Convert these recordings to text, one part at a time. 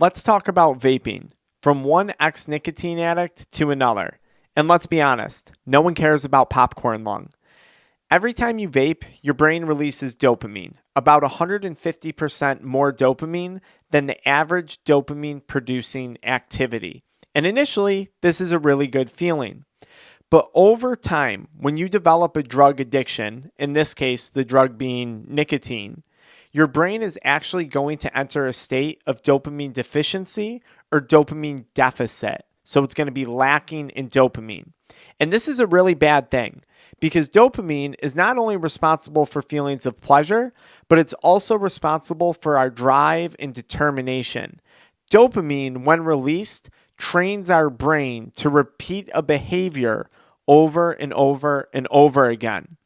Let's talk about vaping, from one ex-nicotine addict to another. And let's be honest, no one cares about popcorn lung. Every time you vape, your brain releases dopamine, about 150% more dopamine than the average dopamine producing activity. And initially, this is a really good feeling. But over time, when you develop a drug addiction, in this case, the drug being nicotine, your brain is actually going to enter a state of dopamine deficiency or dopamine deficit. So it's going to be lacking in dopamine. And this is a really bad thing because dopamine is not only responsible for feelings of pleasure, but it's also responsible for our drive and determination. Dopamine, when released, trains our brain to repeat a behavior over and over and over again.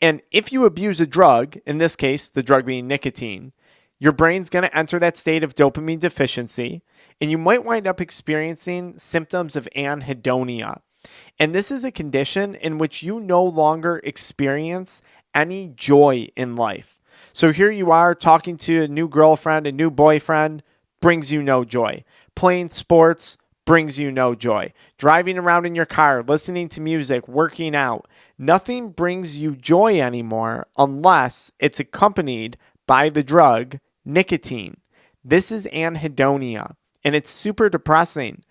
And if you abuse a drug, in this case, the drug being nicotine, your brain's going to enter that state of dopamine deficiency, and you might wind up experiencing symptoms of anhedonia. And this is a condition in which you no longer experience any joy in life. So here you are talking to a new girlfriend, a new boyfriend, brings you no joy. Playing sports brings you no joy. Driving around in your car, listening to music, working out, nothing brings you joy anymore unless it's accompanied by the drug nicotine. This is anhedonia, and it's super depressing.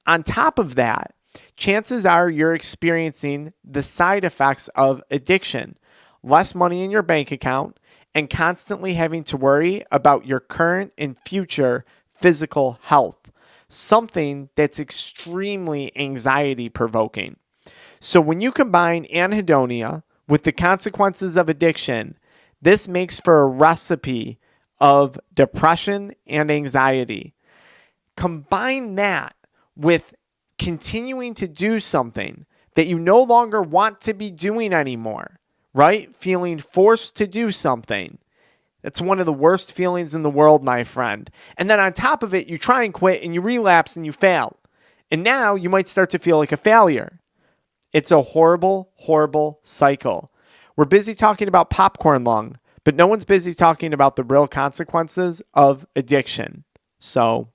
On top of that, chances are you're experiencing the side effects of addiction, less money in your bank account, and constantly having to worry about your current and future physical health, something that's extremely anxiety provoking. So when you combine anhedonia with the consequences of addiction, this makes for a recipe of depression and anxiety. Combine that with continuing to do something that you no longer want to be doing anymore, right? Feeling forced to do something. That's one of the worst feelings in the world, my friend. And then on top of it, you try and quit and you relapse and you fail. And now you might start to feel like a failure. It's a horrible, horrible cycle. We're busy talking about popcorn lung, but no one's busy talking about the real consequences of addiction. So